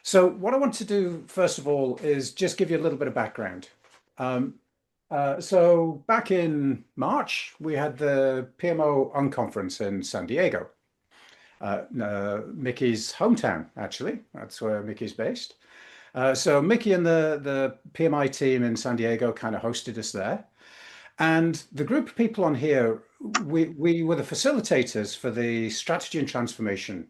So what I want to do, first of all, is just give you a little bit of background. Um, so back in March, we had the PMO Unconference in San Diego, Mickey's hometown, actually. That's where Mickey's based. So Mickey and the PMI team in San Diego kind of hosted us there. And the group of people on here, we were the facilitators for the strategy and transformation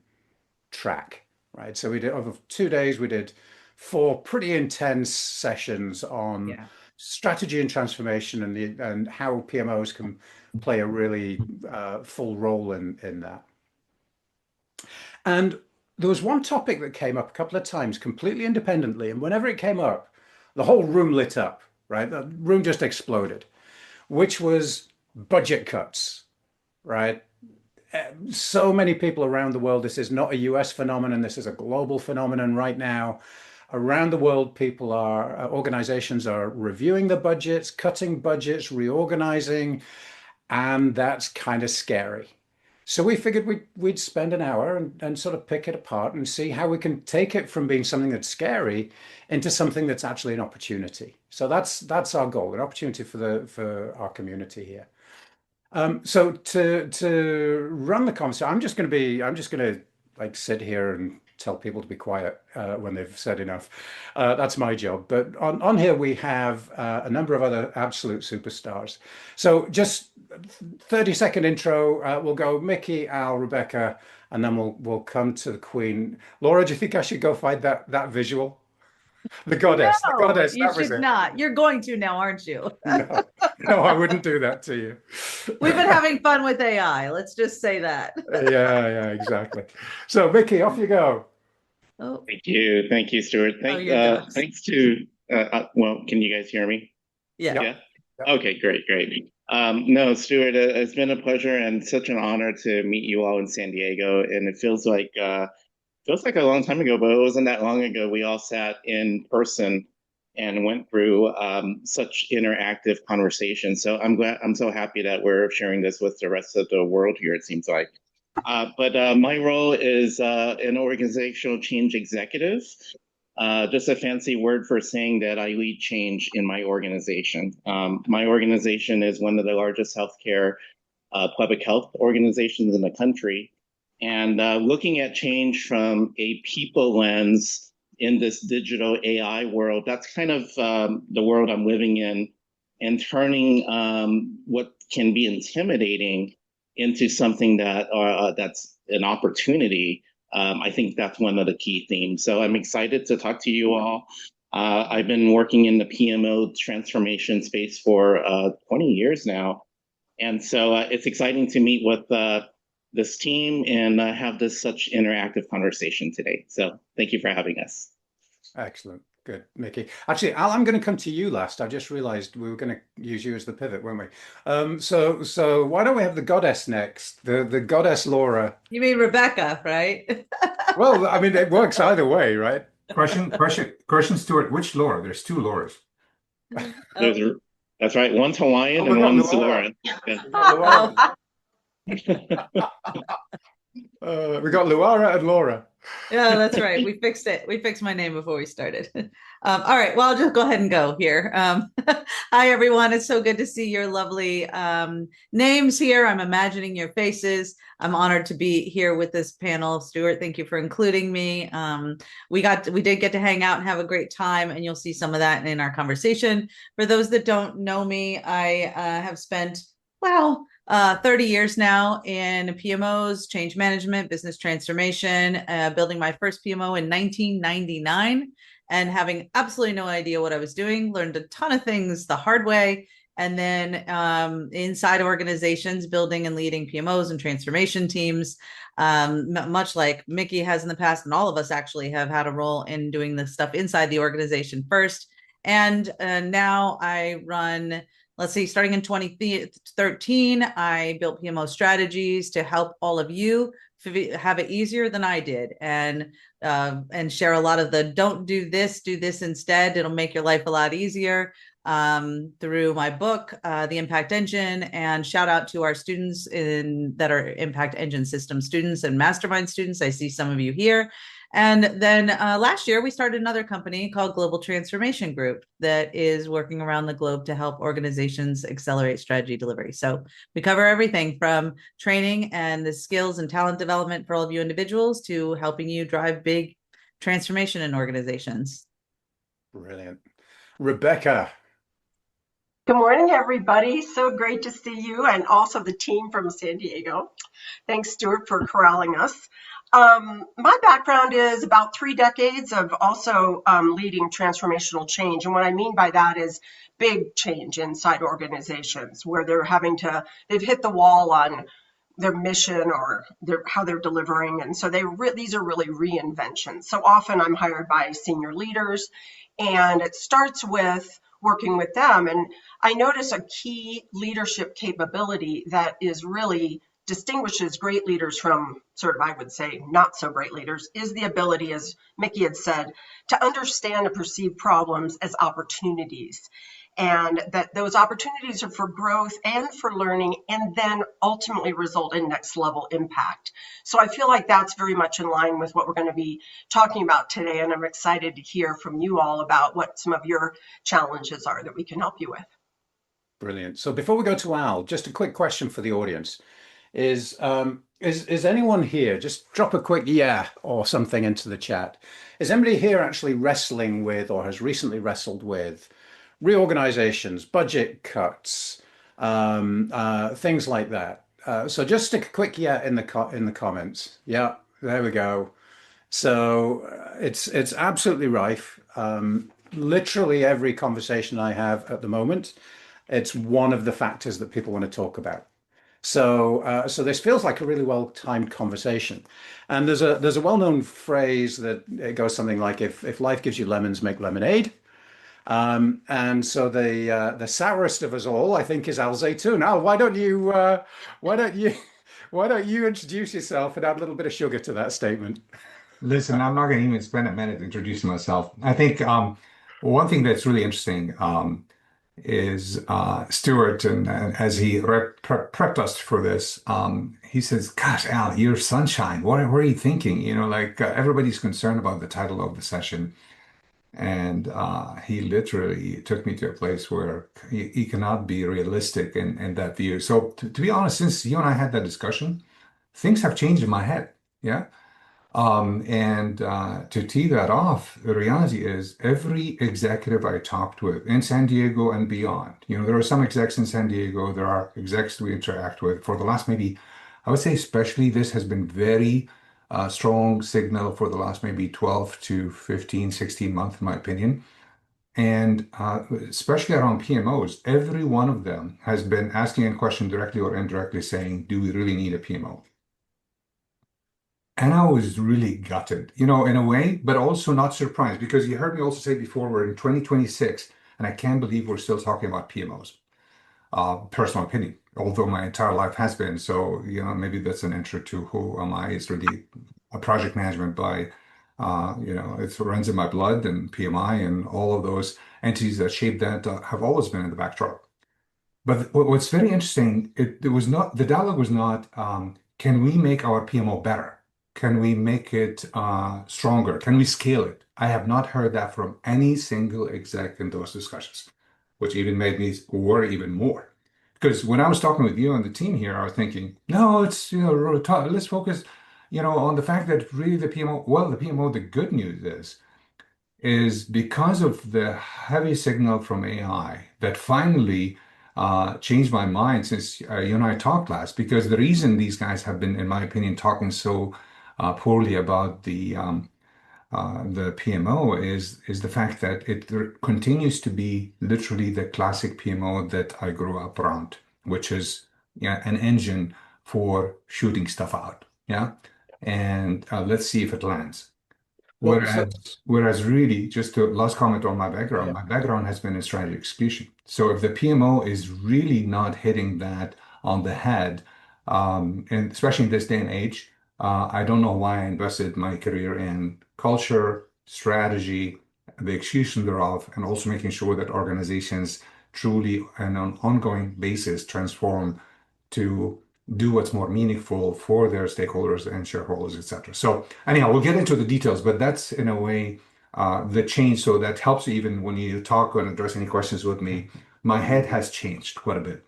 track, right? So we did over 2 days, we did four pretty intense sessions on Yeah. strategy and transformation and how PMOs can play a really full role in that. And there was one topic that came up a couple of times completely independently, and whenever it came up, the whole room lit up, right? The room just exploded, which was budget cuts, right? So many people around the world. This is not a US phenomenon. This is a global phenomenon right now. Around the world, people are, organizations are reviewing the budgets, cutting budgets, reorganizing, and that's kind of scary. So we figured we'd spend an hour and sort of pick it apart and see how we can take it from being something that's scary into something that's actually an opportunity. So that's our goal, an opportunity for our community here. So to run the conversation, I'm just going to like sit here and tell people to be quiet when they've said enough. That's my job. But on here we have a number of other absolute superstars. So just 30-second intro. We'll go Mickey, Al, Rebecca, and then we'll come to the Queen. Laura, do you think I should go find that visual? The No, goddess, you that was should it. not. You're going to now, aren't you? No, no, I wouldn't do that to you. We've been having fun with AI. Let's just say that. Yeah, exactly. So, Mickey, off you go. Oh, Thank you, Stuart. your ducks. Thanks to well, can you guys hear me? Yeah. Yep. Yeah. Yep. Okay, great. No, Stuart, it's been a pleasure and such an honor to meet you all in San Diego, and it feels like a long time ago, but it wasn't that long ago. We all sat in person and went through such interactive conversations. So I'm so happy that we're sharing this with the rest of the world here, it seems like. But my role is an organizational change executive, just a fancy word for saying that I lead change in my organization. My organization is one of the largest healthcare public health organizations in the country. And looking at change from a people lens in this digital AI world, that's kind of the world I'm living in, and turning what can be intimidating into something that's an opportunity. I think that's one of the key themes. So I'm excited to talk to you all. I've been working in the PMO transformation space for 20 years now. And so it's exciting to meet with this team and have this such interactive conversation today. So thank you for having us. Excellent. Good, Mickey. Actually, Al, I'm going to come to you last. I just realized we were going to use you as the pivot, weren't we? So why don't we have the goddess next? The goddess Laura. You mean Rebecca, right? Well, I mean, it works either way, right? Question, Stuart. Which Laura? There's two Lauras. That's right. One's Hawaiian Oh, and one's Laura. Lauren. Yeah. Luara. We got Luara and Laura. Yeah, that's right. We fixed it. We fixed my name before we started. All right. Well, I'll just go ahead and go here. Hi, everyone. It's so good to see your lovely names here. I'm imagining your faces. I'm honored to be here with this panel. Stuart, thank you for including me. We did get to hang out and have a great time, and you'll see some of that in our conversation. For those that don't know me, I have spent, 30 years now in PMOs, change management, business transformation, building my first PMO in 1999 and having absolutely no idea what I was doing, learned a ton of things the hard way. And then inside organizations, building and leading PMOs and transformation teams, much like Mickey has in the past, and all of us actually have had a role in doing this stuff inside the organization first. And now I run, let's see, starting in 2013, I built PMO strategies to help all of you have it easier than I did, and share a lot of the don't do this instead. It'll make your life a lot easier through my book, The Impact Engine, and shout out to our students that are Impact Engine System students and Mastermind students. I see some of you here. And then last year, we started another company called Global Transformation Group that is working around the globe to help organizations accelerate strategy delivery. So we cover everything from training and the skills and talent development for all of you individuals to helping you drive big transformation in organizations. Brilliant. Rebecca. Good morning, everybody. So great to see you and also the team from San Diego. Thanks, Stuart, for corralling us. My background is about 3 decades of also leading transformational change. And what I mean by that is big change inside organizations where they've hit the wall on their mission or how they're delivering. And so these are really reinventions. So often I'm hired by senior leaders, and it starts with working with them. And I notice a key leadership capability that is really distinguishes great leaders from sort of, I would say, not so great leaders, is the ability, as Mickey had said, to understand and perceive problems as opportunities. And that those opportunities are for growth and for learning, and then ultimately result in next level impact. So I feel like that's very much in line with what we're going to be talking about today. And I'm excited to hear from you all about what some of your challenges are that we can help you with. Brilliant. So before we go to Al, just a quick question for the audience. Is anyone here, just drop a quick yeah or something into the chat. Is anybody here actually wrestling with or has recently wrestled with reorganizations, budget cuts, things like that? So just stick a quick yeah in the comments. Yeah, there we go. So it's absolutely rife. Literally every conversation I have at the moment, it's one of the factors that people want to talk about. So this feels like a really well-timed conversation. And there's a well-known phrase that it goes something like, if life gives you lemons, make lemonade. And so the sourest of us all, I think, is Al Zeitoun. Al, why don't you introduce yourself and add a little bit of sugar to that statement? Listen, I'm not going to even spend a minute introducing myself. I think one thing that's really interesting is Stuart, and as he prepped us for this, he says, "Gosh, Al, you're sunshine. What are you thinking? You know, like everybody's concerned about the title of the session." And he literally took me to a place where he cannot be realistic in that view. So to be honest, since you and I had that discussion, things have changed in my head. Yeah. And to tee that off, the reality is every executive I talked with in San Diego and beyond, you know, there are some execs in San Diego, there are execs we interact with for the last maybe, I would say especially this has been very strong signal for the last maybe 12 to 15, 16 months, in my opinion. And especially around PMOs, every one of them has been asking a question directly or indirectly saying, do we really need a PMO? And I was really gutted, you know, in a way, but also not surprised because you heard me also say before we're in 2026 and I can't believe we're still talking about PMOs. Personal opinion, although my entire life has been. So, you know, maybe that's an intro to who am I. It's really a project management by, you know, it runs in my blood, and PMI and all of those entities that shape that have always been in the backdrop. But what's very interesting, it was not, the dialogue was not, can we make our PMO better? Can we make it stronger? Can we scale it? I have not heard that from any single exec in those discussions, which even made me worry even more. Because when I was talking with you and the team here, I was thinking, no, it's, you know, let's focus, you know, on the fact that really the PMO, well, the PMO, the good news is because of the heavy signal from AI that finally changed my mind since you and I talked last, because the reason these guys have been, in my opinion, talking so poorly about the PMO is the fact that it continues to be literally the classic PMO that I grew up around, which is an engine for shooting stuff out. Yeah. And let's see if it lands. Whereas really, just to last comment on my background, my background has been in strategy execution. So if the PMO is really not hitting that on the head, and especially in this day and age, I don't know why I invested my career in culture, strategy, the execution thereof, and also making sure that organizations truly and on an ongoing basis transform to do what's more meaningful for their stakeholders and shareholders, etc. So anyhow, we'll get into the details, but that's in a way the change. So that helps you even when you talk and address any questions with me. My head has changed quite a bit.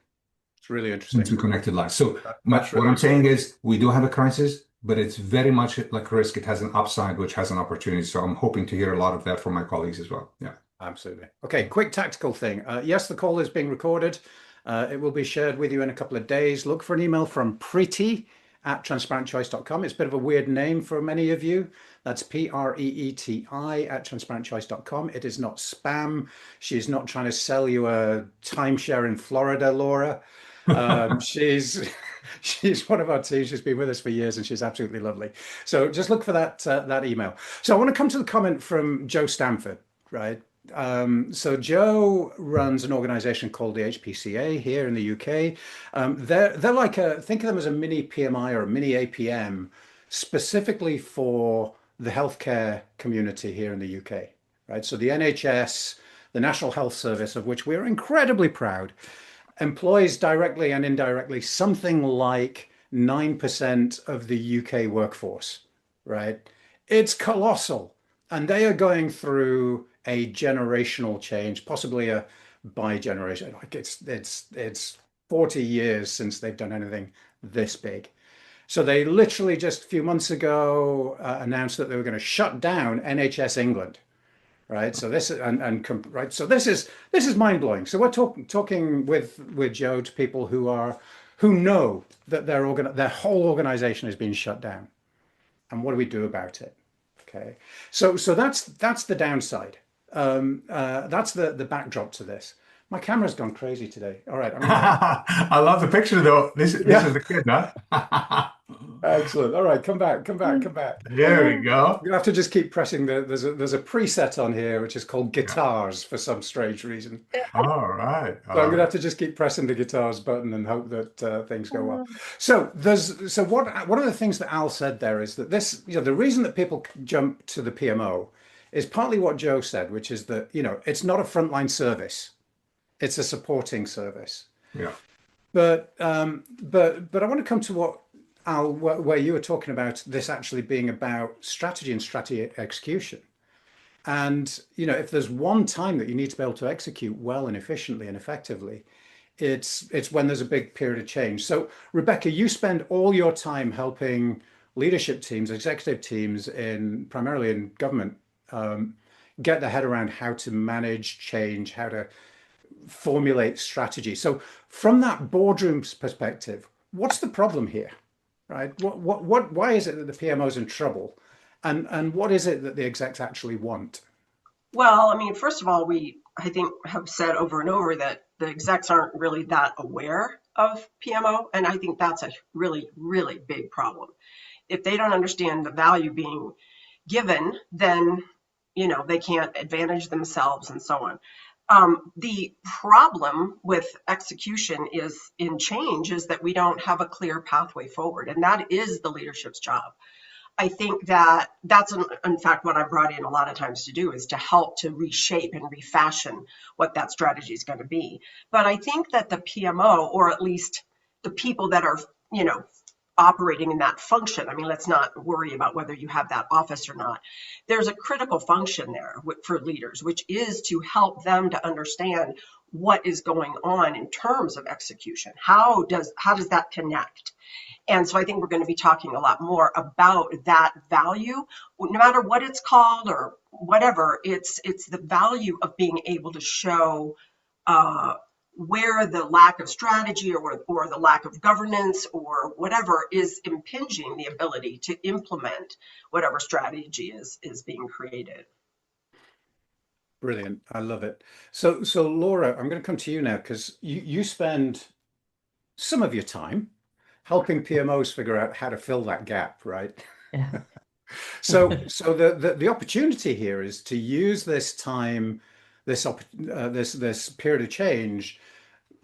It's really interesting. Into connected lives. So That's what I'm saying is we do have a crisis, but it's very much like risk. It has an upside, which has an opportunity. So I'm hoping to hear a lot of that from my colleagues as well. Yeah. Absolutely. Okay, quick tactical thing. Yes, the call is being recorded. It will be shared with you in a couple of days. Look for an email from Preeti@transparentchoice.com. It's a bit of a weird name for many of you. That's Preeti@transparentchoice.com. It is not spam. She's not trying to sell you a timeshare in Florida, Laura. She's one of our team. She's been with us for years and she's absolutely lovely. So just look for that email. So I want to come to the comment from Joe Stanford, right? So Joe runs an organization called the HPCA here in the UK. They're like think of them as a mini PMI or a mini APM specifically for the healthcare community here in the UK, right? So the NHS, the National Health Service, of which we're incredibly proud, employs directly and indirectly something like 9% of the UK workforce, right? It's colossal. And they are going through a generational change, possibly a bi-generation. Like it's 40 years since they've done anything this big. So they literally just a few months ago announced that they were going to shut down NHS England, right? So this right. So this is mind-blowing. So we're talking with Joe to people who know that their whole organization has been shut down, and what do we do about it? Okay, so that's the downside. That's the backdrop to this. My camera's gone crazy today. All right, I love the picture though. This is the kid, huh? Excellent. All right, come back. There we go. You have to just keep pressing there's a preset on here which is called guitars for some strange reason. All right. So I'm gonna have to just keep pressing the guitars button and hope that things go well. So one of the things that Al said there is that this, the reason that people jump to the PMO is partly what Joe said, which is that, it's not a frontline service. It's a supporting service. Yeah. But I want to come to what Al, where you were talking about this actually being about strategy and strategy execution. And, if there's one time that you need to be able to execute well and efficiently and effectively, it's when there's a big period of change. So, Rebecca, you spend all your time helping leadership teams, executive teams primarily in government, get their head around how to manage change, how to formulate strategy. So from that boardroom's perspective, what's the problem here, right? Why is it that the PMO's in trouble? And what is it that the execs actually want? Well, first of all, I think have said over and over that the execs aren't really that aware of PMO. And I think that's a really, really big problem. If they don't understand the value being given, then, they can't advantage themselves and so on. The problem with execution in change is that we don't have a clear pathway forward, and that is the leadership's job. I think that's in fact what I'm brought in a lot of times to do, is to help to reshape and refashion what that strategy is going to be. But I think that the PMO, or at least the people that are, operating in that function, let's not worry about whether you have that office or not. There's a critical function there for leaders, which is to help them to understand what is going on in terms of execution. How does that connect? And so I think we're going to be talking a lot more about that value, no matter what it's called or whatever. It's the value of being able to show where the lack of strategy or the lack of governance or whatever is impinging the ability to implement whatever strategy is being created. Brilliant. I love it. So Laura, I'm going to come to you now, because you spend some of your time helping PMOs figure out how to fill that gap, right? Yeah. So the opportunity here is to use this time, this period of change,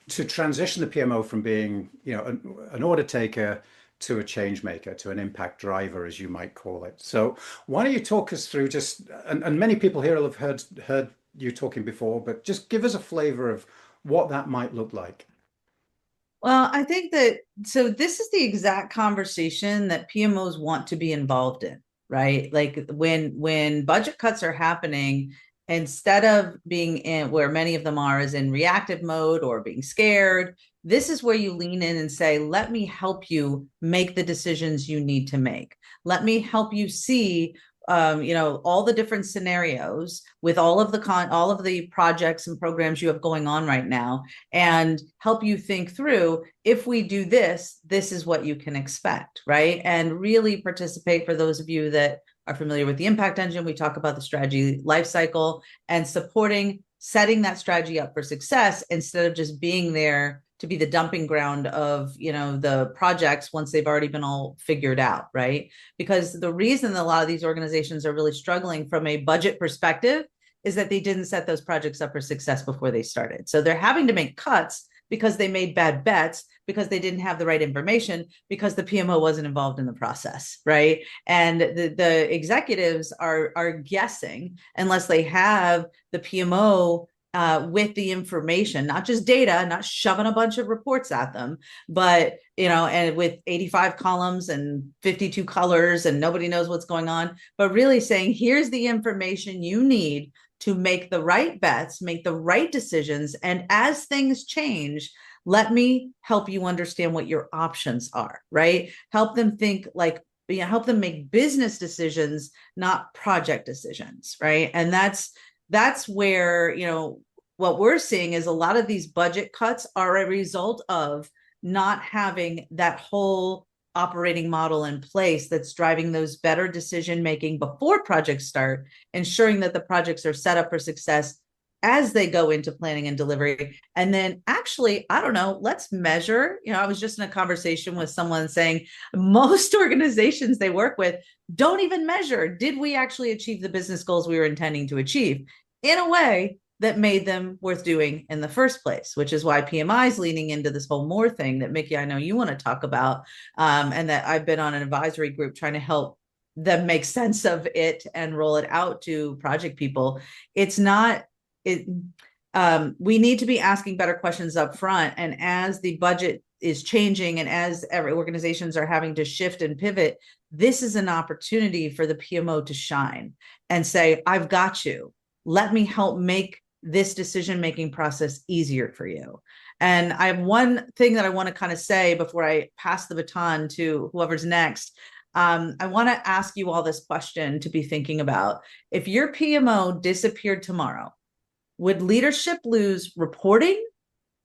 to transition the PMO from being, an order taker to a change maker, to an impact driver, as you might call it. So why don't you talk us through and many people here will have heard you talking before, but just give us a flavor of what that might look like. Well, I think that, so this is the exact conversation that PMOs want to be involved in, right? Like when budget cuts are happening, instead of being in where many of them are is in reactive mode or being scared, this is where you lean in and say, let me help you make the decisions you need to make. Let me help you see all the different scenarios with all of the projects and programs you have going on right now, and help you think through, if we do this, this is what you can expect, right? And really participate. For those of you that are familiar with the impact engine, we talk about the strategy lifecycle and setting that strategy up for success instead of just being there to be the dumping ground of the projects once they've already been all figured out, right? Because the reason that a lot of these organizations are really struggling from a budget perspective is that they didn't set those projects up for success before they started. So they're having to make cuts because they made bad bets, because they didn't have the right information, because the PMO wasn't involved in the process, right? And the executives are guessing unless they have the PMO with the information, not just data, not shoving a bunch of reports at them, but, and with 85 columns and 52 colors and nobody knows what's going on, but really saying, here's the information you need to make the right bets, make the right decisions. And as things change, let me help you understand what your options are, right? Help them think help them make business decisions, not project decisions, right? And that's where, what we're seeing is a lot of these budget cuts are a result of not having that whole operating model in place that's driving those better decision making before projects start, ensuring that the projects are set up for success as they go into planning and delivery. And then actually, I don't know, let's measure. I was just in a conversation with someone saying most organizations they work with don't even measure, did we actually achieve the business goals we were intending to achieve in a way that made them worth doing in the first place, which is why PMI is leaning into this whole more thing that, Mickey, I know you want to talk about, and that I've been on an advisory group trying to help them make sense of it and roll it out to project people. We need to be asking better questions up front. And as the budget is changing and as every organizations are having to shift and pivot, this is an opportunity for the PMO to shine and say, I've got you. Let me help make this decision-making process easier for you. And I have one thing that I want to kind of say before I pass the baton to whoever's next. I want to ask you all this question to be thinking about. If your PMO disappeared tomorrow, would leadership lose reporting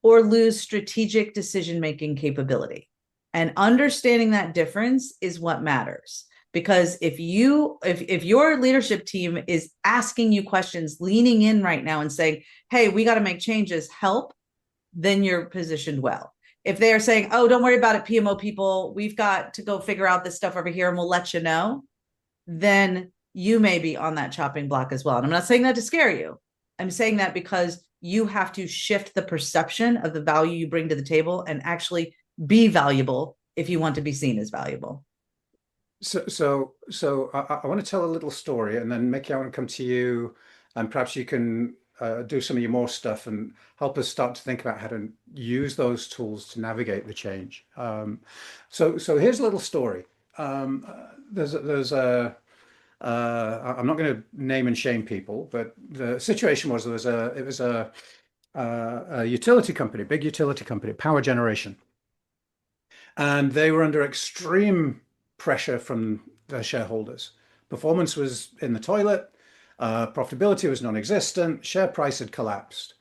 or lose strategic decision-making capability? And understanding that difference is what matters. Because if your leadership team is asking you questions, leaning in right now and saying, hey, we got to make changes, help, then you're positioned well. If they are saying, oh, don't worry about it, PMO people, we've got to go figure out this stuff over here and we'll let you know, then you may be on that chopping block as well. And I'm not saying that to scare you. I'm saying that because you have to shift the perception of the value you bring to the table and actually be valuable if you want to be seen as valuable. So I want to tell a little story, and then Mickey, I want to come to you, and perhaps you can do some of your more stuff and help us start to think about how to use those tools to navigate the change. So here's a little story. There's a I'm not going to name and shame people, but the situation was it was a utility company, big utility company, power generation, and they were under extreme pressure from their shareholders. Performance was in the toilet, profitability was non-existent, share price had collapsed.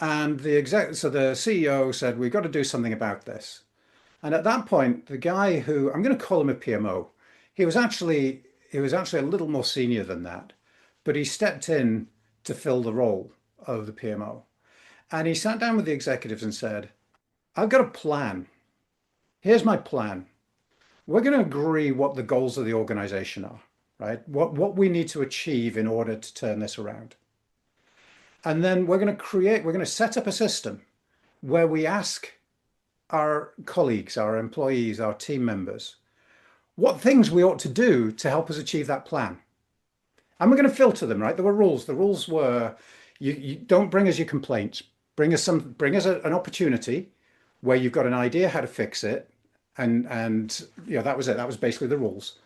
And the CEO said, we've got to do something about this. And at that point, the guy who, I'm going to call him a PMO, he was actually a little more senior than that, but he stepped in to fill the role of the PMO. And he sat down with the executives and said, I've got a plan. Here's my plan. We're going to agree what the goals of the organization are, right? What we need to achieve in order to turn this around. And then we're going to set up a system where we ask our colleagues, our employees, our team members, what things we ought to do to help us achieve that plan. And we're going to filter them, right? There were rules. The rules were, you don't bring us your complaints. Bring us an opportunity. where you've got an idea how to fix it, and you know, that was it. That was basically the rules.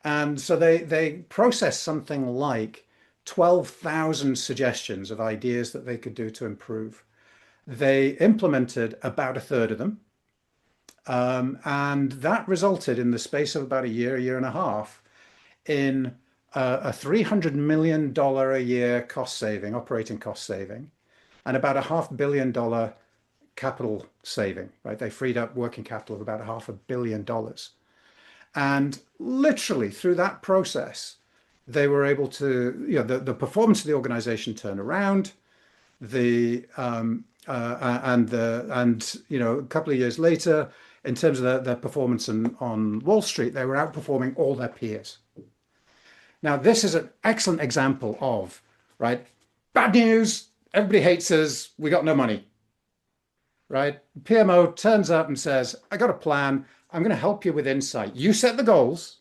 And so they processed something like 12,000 suggestions of ideas that they could do to improve. They implemented about a third of them. And that resulted in the space of about a year and a half, in a $300 million a year cost saving, operating cost saving, and about a $500 million capital saving, right? They freed up working capital of about $500 million. And literally through that process, they were able to, you know, the performance of the organization turned around. The and you know, a couple of years later, in terms of their performance on Wall Street, they were outperforming all their peers. Now, this is an excellent example of, right, bad news, everybody hates us, we got no money, right? PMO turns up and says, I got a plan, I'm going to help you with insight. You set the goals,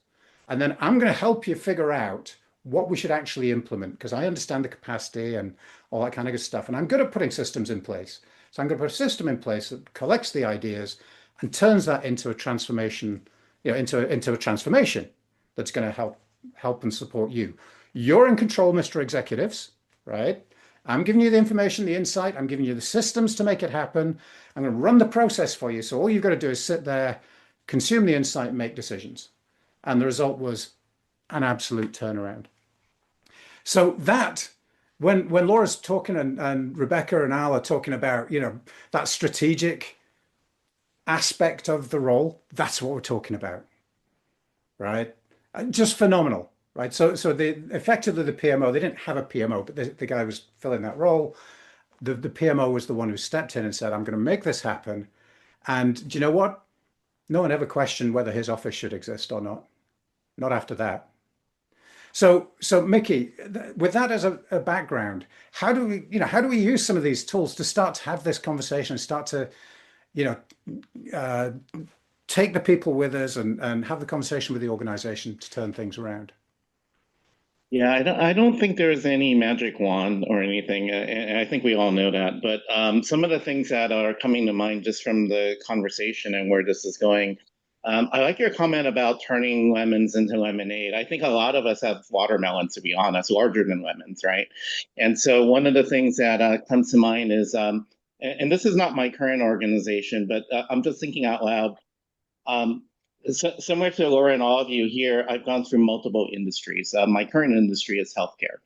and then I'm going to help you figure out what we should actually implement, because I understand the capacity and all that kind of good stuff. And I'm good at putting systems in place. So I'm going to put a system in place that collects the ideas and turns that into a transformation, you know, into a transformation that's going to help and support you. You're in control, Mr. Executives, right? I'm giving you the information, the insight. I'm giving you the systems to make it happen. I'm going to run the process for you. So all you've got to do is sit there, consume the insight, and make decisions. And the result was an absolute turnaround. So that, when Laura's talking and Rebecca and Al are talking about, you know, that strategic aspect of the role, that's what we're talking about, right? Just phenomenal, right? So effectively the PMO, they didn't have a PMO, but the guy was filling that role. The PMO was the one who stepped in and said, I'm going to make this happen. And do you know what? No one ever questioned whether his office should exist or not. Not after that. So Mickey, with that as a background, how do we use some of these tools to start to have this conversation and start to, you know, take the people with us and have the conversation with the organization to turn things around? Yeah, I don't think there's any magic wand or anything. And I think we all know that. But some of the things that are coming to mind just from the conversation and where this is going, I like your comment about turning lemons into lemonade. I think a lot of us have watermelons, to be honest, larger than lemons, right? And so one of the things that comes to mind is, and this is not my current organization, but I'm just thinking out loud. Similar to Laura and all of you here, I've gone through multiple industries. My current industry is healthcare.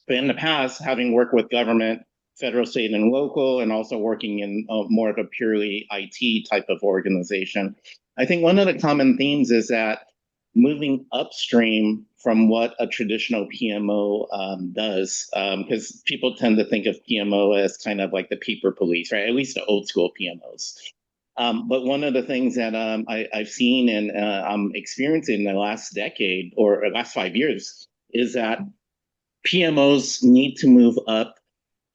But in the past, having worked with government, federal, state, and local, and also working in more of a purely IT type of organization, I think one of the common themes is that moving upstream from what a traditional PMO does, because people tend to think of PMO as kind of like the paper police, right? At least the old school PMOs. But one of the things that I've seen and I'm experiencing in the last decade or last 5 years is that PMOs need to move up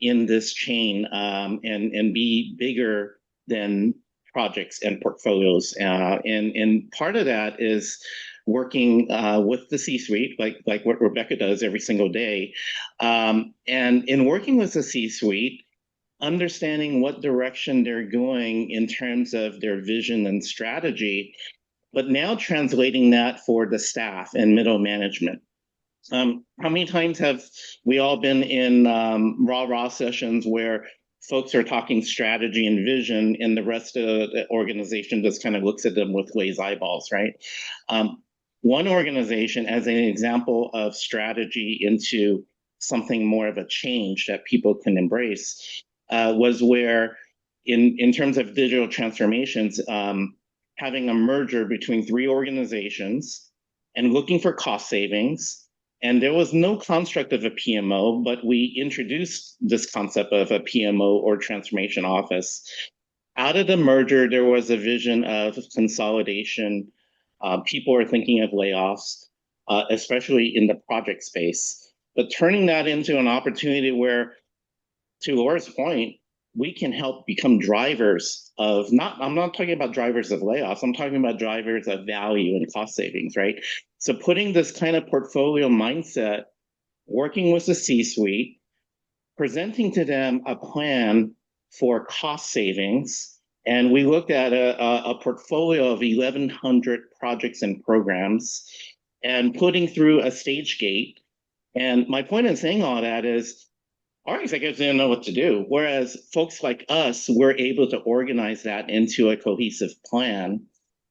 in this chain and be bigger than projects and portfolios. And part of that is working with the C-suite, like what Rebecca does every single day. And in working with the C-suite, understanding what direction they're going in terms of their vision and strategy, but now translating that for the staff and middle management. How many times have we all been in rah-rah sessions where folks are talking strategy and vision and the rest of the organization just kind of looks at them with glazed eyeballs, right? One organization, as an example of strategy into something more of a change that people can embrace, was where, in terms of digital transformations, having a merger between 3 organizations and looking for cost savings. And there was no construct of a PMO, but we introduced this concept of a PMO or transformation office. Out of the merger, there was a vision of consolidation. People are thinking of layoffs, especially in the project space. But turning that into an opportunity where, to Laura's point, we can help become drivers of I'm not talking about drivers of layoffs, I'm talking about drivers of value and cost savings, right? So putting this kind of portfolio mindset, working with the C-suite, presenting to them a plan for cost savings, And we looked at a portfolio of 1,100 projects and programs and putting through a stage gate. And my point in saying all that is our executives didn't know what to do, whereas folks like us were able to organize that into a cohesive plan.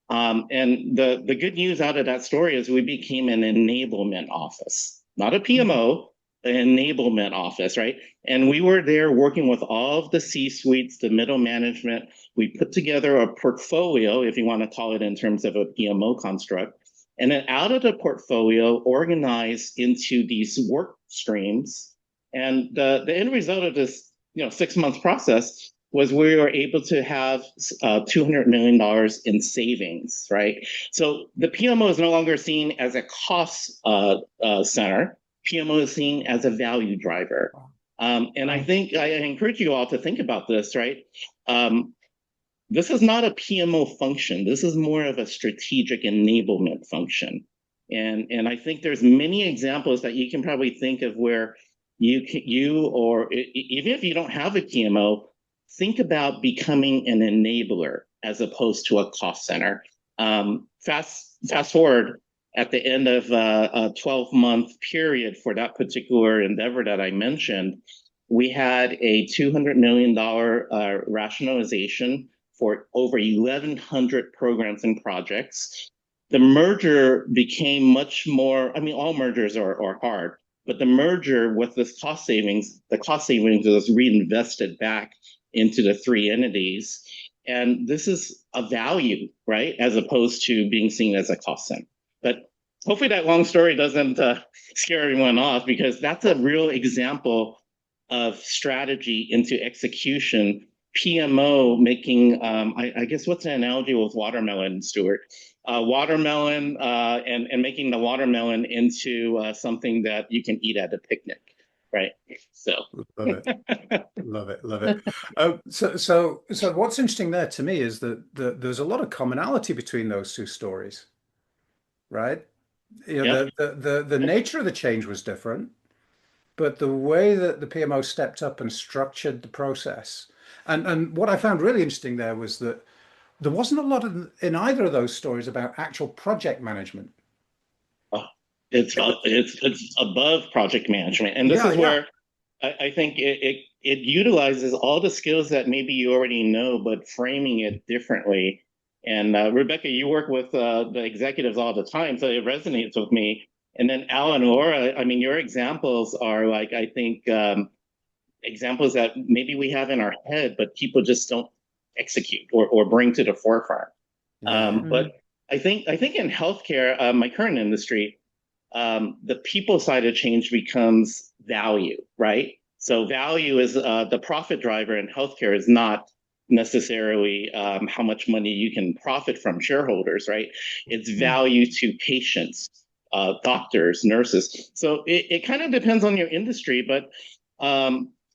And the good news out of that story is we became an enablement office, not a PMO, an enablement office, right? And we were there working with all of the C-suites, the middle management. We put together a portfolio, if you want to call it in terms of a PMO construct, and then out of the portfolio, organized into these work streams. And the end result of this 6-month process was we were able to have $200 million in savings, right? So the PMO is no longer seen as a cost center. PMO is seen as a value driver. And I think I encourage you all to think about this, right? This is not a PMO function. This is more of a strategic enablement function. And I think there's many examples that you can probably think of where you or even if you don't have a PMO, think about becoming an enabler as opposed to a cost center. Fast forward at the end of a 12-month period for that particular endeavor that I mentioned, we had a $200 million rationalization for over 1,100 programs and projects. The merger became much more, all mergers are hard, but the merger with the cost savings was reinvested back into the 3 entities. And this is a value, right? As opposed to being seen as a cost center. But hopefully that long story doesn't scare everyone off, because that's a real example of strategy into execution. PMO making, I guess, what's an analogy with watermelon, Stuart? Watermelon and making the watermelon into something that you can eat at a picnic, right? So love it, love it. So what's interesting there to me is that there's a lot of commonality between those 2 stories, right? The nature of the change was different, but the way that the PMO stepped up and structured the process, and what I found really interesting there was that there wasn't a lot in either of those stories about actual project management. It's above project management, and this is where I think it utilizes all the skills that maybe you already know, but framing it differently. And Rebecca, you work with the executives all the time, so it resonates with me. And then Alan, Laura, your examples are like, I think, examples that maybe we have in our head, but people just don't execute or bring to the forefront. But I think in healthcare, my current industry, the people side of change becomes value, right? So value is the profit driver in healthcare is not necessarily how much money you can profit from shareholders, right? It's value to patients, doctors, nurses. So it kind of depends on your industry, but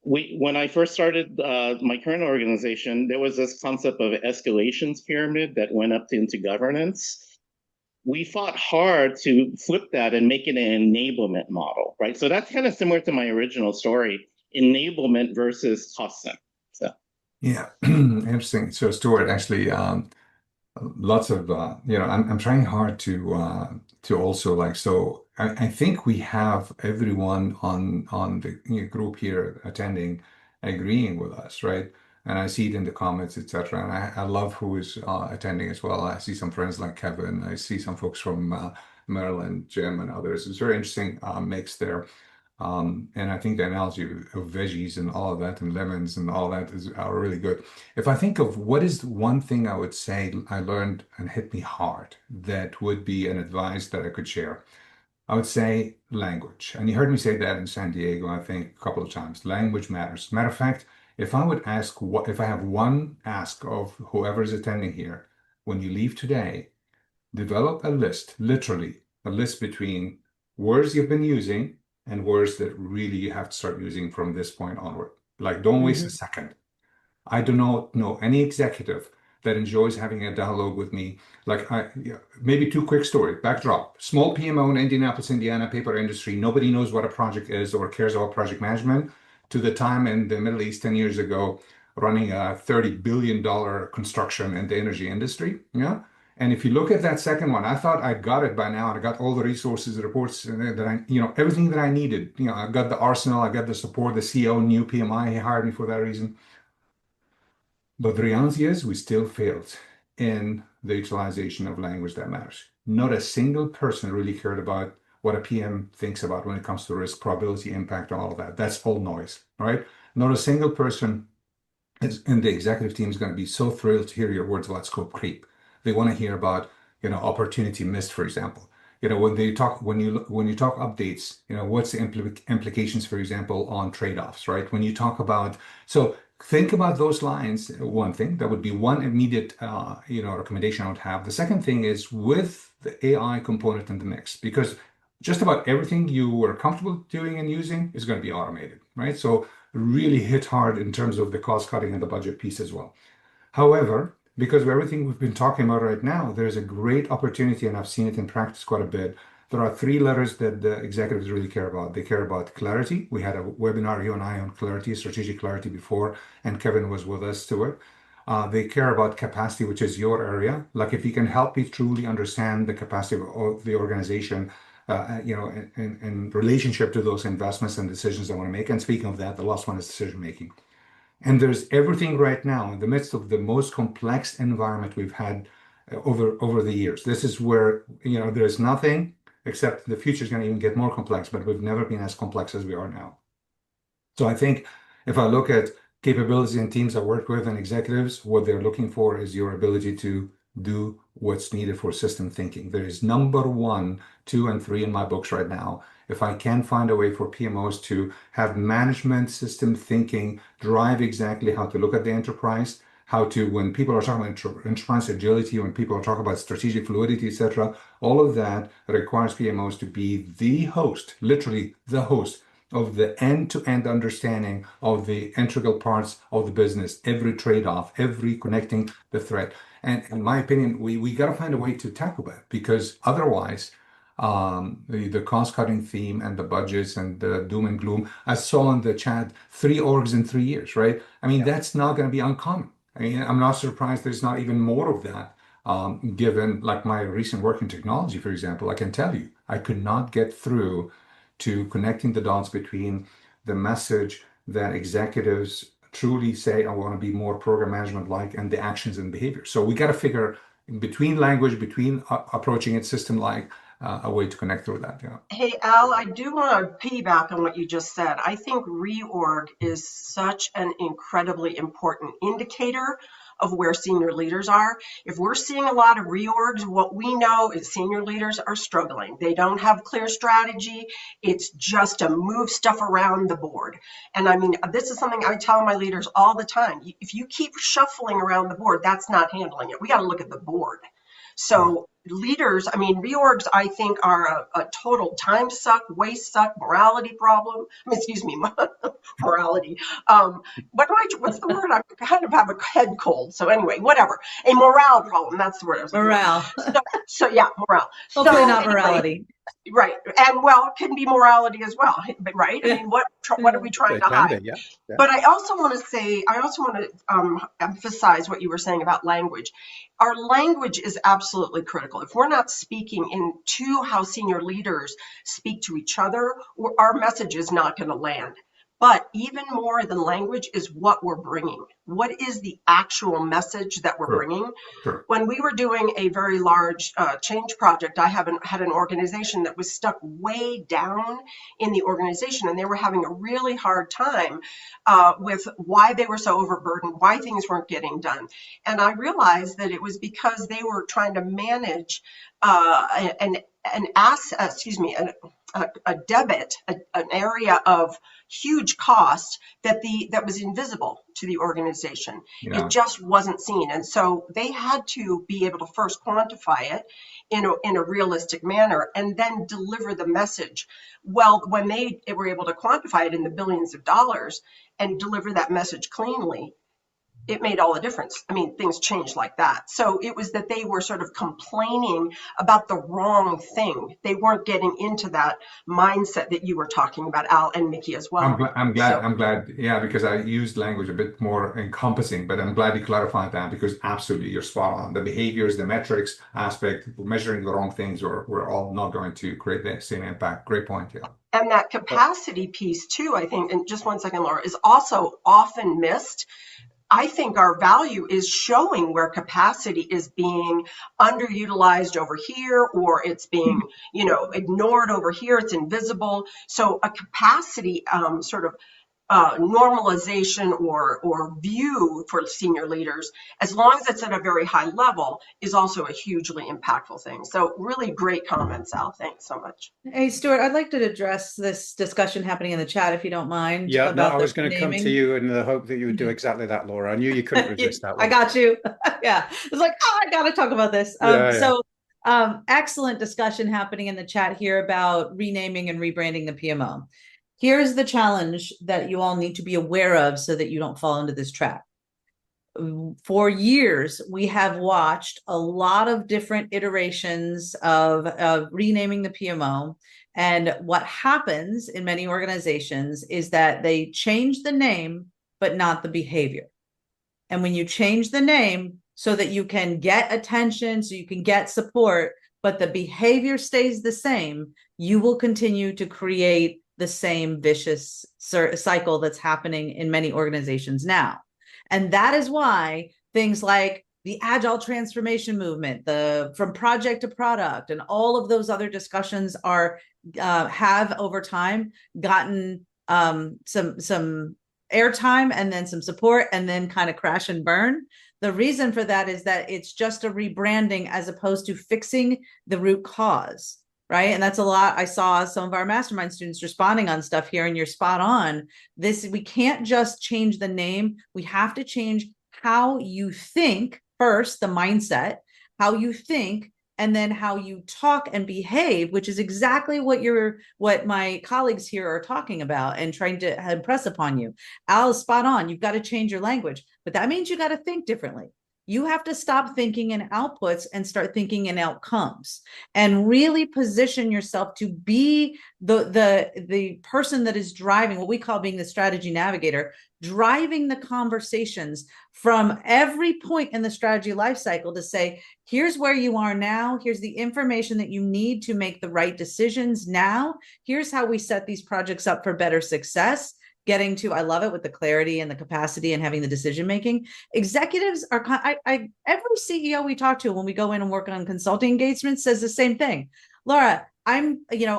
when I first started my current organization, there was this concept of an escalations pyramid that went up into governance. We fought hard to flip that and make it an enablement model, right? So that's kind of similar to my original story, enablement versus cost center. So. Yeah, interesting. So Stuart, actually, lots of I'm trying hard to also so I think we have everyone on the group here attending agreeing with us, right? And I see it in the comments, etc. And I love who is attending as well. I see some friends like Kevin. I see some folks from Maryland, Jim, and others. It's very interesting mix there. And I think the analogy of veggies and all of that and lemons and all that are really good. If I think of what is one thing I would say I learned and hit me hard, that would be an advice that I could share, I would say language. And you heard me say that in San Diego, I think, a couple of times. Language matters. Matter of fact, if I would ask, if I have one ask of whoever is attending here, when you leave today, develop a list, literally a list between words you've been using and words that really you have to start using from this point onward. Like, don't waste a second. I do not know any executive that enjoys having a dialogue with me. Like, maybe 2 quick stories. Backdrop. Small PMO in Indianapolis, Indiana, paper industry. Nobody knows what a project is or cares about project management. To the time in the Middle East 10 years ago, running a $30 billion construction in the energy industry. Yeah. And if you look at that second one, I thought I got it by now. And I got all the resources, the reports that I, everything that I needed. I got the arsenal, I got the support, the CEO knew PMI, he hired me for that reason. But the reality is we still failed in the utilization of language that matters. Not a single person really cared about what a PM thinks about when it comes to risk, probability, impact, and all of that. That's all noise, right? Not a single person in the executive team is going to be so thrilled to hear your words about scope creep. They want to hear about, opportunity missed, for example. When you talk updates, what's the implications, for example, on trade-offs, right? When you talk about, so think about those lines. One thing that would be one immediate, recommendation I would have. The second thing is with the AI component in the mix, because just about everything you were comfortable doing and using is going to be automated, right? So really hit hard in terms of the cost cutting and the budget piece as well. However, because of everything we've been talking about right now, there's a great opportunity, and I've seen it in practice quite a bit. There are three letters that the executives really care about. They care about clarity. We had a webinar, you and I, on clarity, strategic clarity before, and Kevin was with us, Stuart. They care about capacity, which is your area. Like if you can help me truly understand the capacity of the organization, in relationship to those investments and decisions I want to make. And speaking of that, the last one is decision making. And there's everything right now in the midst of the most complex environment we've had over the years. This is where, there's nothing except the future is going to even get more complex, but we've never been as complex as we are now. So I think if I look at capabilities and teams I work with and executives, what they're looking for is your ability to do what's needed for system thinking. There is number 1, 2, and 3 in my books right now. If I can find a way for PMOs to have management system thinking, drive exactly how to look at the enterprise, how to, when people are talking about enterprise agility, when people are talking about strategic fluidity, etc., all of that requires PMOs to be the host, literally the host of the end-to-end understanding of the integral parts of the business, every trade-off, every connecting the thread. And in my opinion, we got to find a way to tackle that, because otherwise, the cost-cutting theme and the budgets and the doom and gloom, I saw in the chat, 3 orgs in 3 years, right? I mean, that's not going to be uncommon. I mean, I'm not surprised there's not even more of that, given like my recent work in technology, for example. I can tell you, I could not get through to connecting the dots between the message that executives truly say, I want to be more program management like, and the actions and behavior. So we got to figure between language, between approaching it system like, a way to connect through that. Yeah. Hey, Al, I do want to piggyback on what you just said. I think reorg is such an incredibly important indicator of where senior leaders are. If we're seeing a lot of reorgs, what we know is senior leaders are struggling. They don't have clear strategy. It's just to move stuff around the board. And I mean, this is something I tell my leaders all the time. If you keep shuffling around the board, that's not handling it. We got to look at the board. So leaders, I mean, reorgs, I think, are a total time suck, waste suck, morality problem. I mean, excuse me, morality. What's the word? I kind of have a head cold. So anyway, whatever. A morale problem. That's the word I was looking for. Morale. So yeah, morale. Hopefully so, not anyway, morality. Right. And well, it can be morality as well, right? I mean, what are we trying to hide? Yeah. But I also want to emphasize what you were saying about language. Our language is absolutely critical. If we're not speaking into how senior leaders speak to each other, our message is not going to land. But even more than language is what we're bringing. What is the actual message that we're bringing? Sure. When we were doing a very large change project, I had an organization that was stuck way down in the organization, and they were having a really hard time with why they were so overburdened, why things weren't getting done. And I realized that it was because they were trying to manage an area of huge cost that was invisible to the organization. Yeah. It just wasn't seen. And so they had to be able to first quantify it in a realistic manner and then deliver the message. Well, when they were able to quantify it in the billions of dollars and deliver that message cleanly, it made all the difference. I mean, things changed like that. So it was that they were sort of complaining about the wrong thing. They weren't getting into that mindset that you were talking about, Al and Mickey as well. I'm glad, yeah, because I used language a bit more encompassing, but I'm glad you clarified that because absolutely you're spot on. The behaviors, the metrics aspect, measuring the wrong things, we're all not going to create the same impact. Great point, yeah. And that capacity piece too, I think, and just one second, Laura, is also often missed. I think our value is showing where capacity is being underutilized over here, or it's being, ignored over here. It's invisible. So a capacity sort of normalization or view for senior leaders, as long as it's at a very high level, is also a hugely impactful thing. So really great comments, Al. Thanks so much. Hey, Stuart, I'd like to address this discussion happening in the chat, if you don't mind. Yeah, no, I was going to come to you in the hope that you would do exactly that, Laura. I knew you couldn't resist that one. I got you. Yeah. It's like, I got to talk about this. So excellent discussion happening in the chat here about renaming and rebranding the PMO. Here's the challenge that you all need to be aware of so that you don't fall into this trap. For years, we have watched a lot of different iterations of renaming the PMO. And what happens in many organizations is that they change the name, but not the behavior. And when you change the name so that you can get attention, so you can get support, but the behavior stays the same, you will continue to create the same vicious cycle that's happening in many organizations now. And that is why things like the agile transformation movement, the from project to product, and all of those other discussions have over time gotten some airtime and then some support and then kind of crash and burn. The reason for that is that it's just a rebranding as opposed to fixing the root cause. Right. And that's a lot. I saw some of our mastermind students responding on stuff here, and you're spot on. We can't just change the name. We have to change how you think first, the mindset, how you think, and then how you talk and behave, which is exactly what my colleagues here are talking about and trying to impress upon you. Al is spot on. You've got to change your language, but that means you got to think differently. You have to stop thinking in outputs and start thinking in outcomes, and really position yourself to be the person that is driving what we call being the strategy navigator, driving the conversations from every point in the strategy lifecycle to say, here's where you are now. Here's the information that you need to make the right decisions now. Here's how we set these projects up for better success. Getting to, I love it with the clarity and the capacity and having the decision-making. Executives are, every CEO we talk to when we go in and work on consulting engagements says the same thing. Laura, I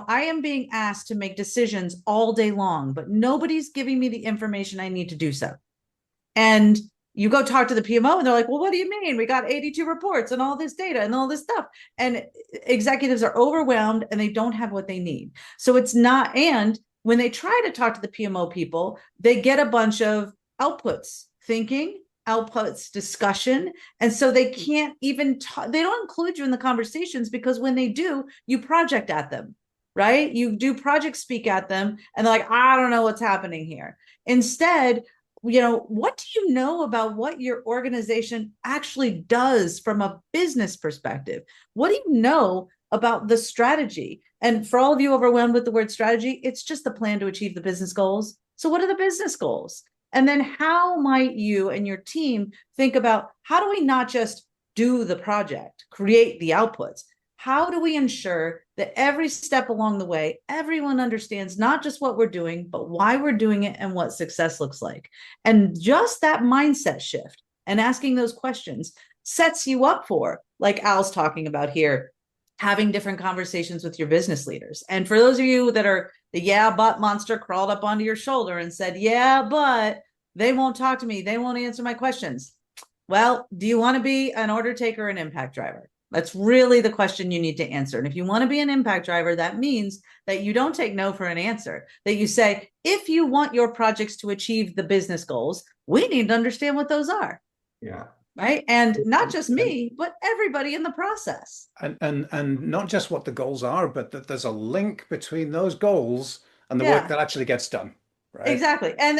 am being asked to make decisions all day long, but nobody's giving me the information I need to do so. And you go talk to the PMO and they're like, well, what do you mean? We got 82 reports and all this data and all this stuff. And executives are overwhelmed and they don't have what they need. So it's not, and when they try to talk to the PMO people, they get a bunch of outputs, thinking, outputs, discussion. And so they can't even, they don't include you in the conversations, because when they do, you project at them, right? You do project speak at them and they're like, I don't know what's happening here. Instead, what do you know about what your organization actually does from a business perspective? What do you know about the strategy? And for all of you overwhelmed with the word strategy, it's just the plan to achieve the business goals. So what are the business goals? And then how might you and your team think about, how do we not just do the project, create the outputs? How do we ensure that every step along the way, everyone understands not just what we're doing, but why we're doing it and what success looks like? And just that mindset shift and asking those questions sets you up for, like Al's talking about here, having different conversations with your business leaders. And for those of you that are the yeah, but monster crawled up onto your shoulder and said, yeah, but they won't talk to me, they won't answer my questions. Well, do you want to be an order taker or an impact driver? That's really the question you need to answer. And if you want to be an impact driver, that means that you don't take no for an answer, that you say, if you want your projects to achieve the business goals, we need to understand what those are. Yeah. Right. And not just me, but everybody in the process. And not just what the goals are, but that there's a link between those goals and the work that actually gets done. right? Exactly. And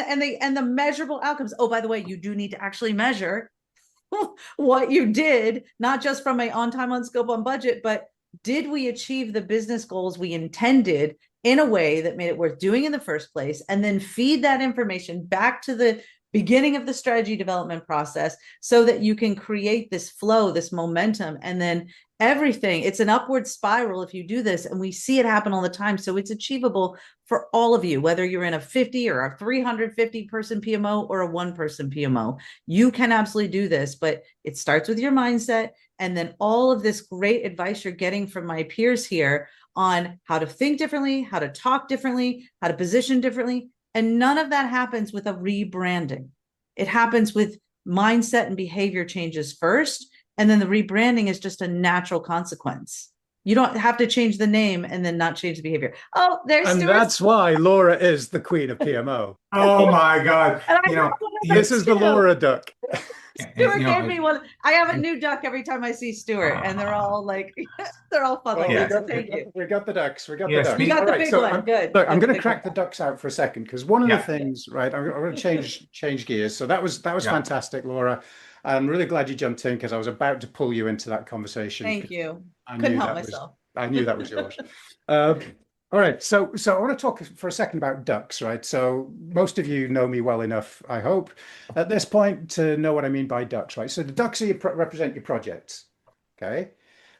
the measurable outcomes. Oh, by the way, you do need to actually measure what you did, not just from a on time, on scope, on budget, but did we achieve the business goals we intended in a way that made it worth doing in the first place? And then feed that information back to the beginning of the strategy development process so that you can create this flow, this momentum, and then everything. It's an upward spiral if you do this, and we see it happen all the time. So it's achievable for all of you, whether you're in a 50 or a 350 person PMO or a 1-person PMO. You can absolutely do this, but it starts with your mindset. And then all of this great advice you're getting from my peers here on how to think differently, how to talk differently, how to position differently. And none of that happens with a rebranding. It happens with mindset and behavior changes first. And then the rebranding is just a natural consequence. You don't have to change the name and then not change the behavior. Oh, there's And Stuart. that's why Laura is the queen of PMO. Oh my God. You know, This is the Laura duck. Stuart gave me one. I have a new duck every time I see Stuart, and they're all like, they're all fun. Well, Like, we, got, thank you. we got the ducks. We got Yes, the ducks. You got All the right, big so one. Good. Look, I'm Good, going to big crack one. the ducks out for a second because one of Yeah. the things, right? I'm going to change gears. So that was Yeah. fantastic, Laura. I'm really glad you jumped in because I was about to pull you into that conversation. Thank you. I Couldn't knew help that was- myself. I knew that was yours. All right, so I want to talk for a second about ducks, right? So most of you know me well enough, I hope, at this point to know what I mean by ducks, right? So the ducks represent your projects, okay?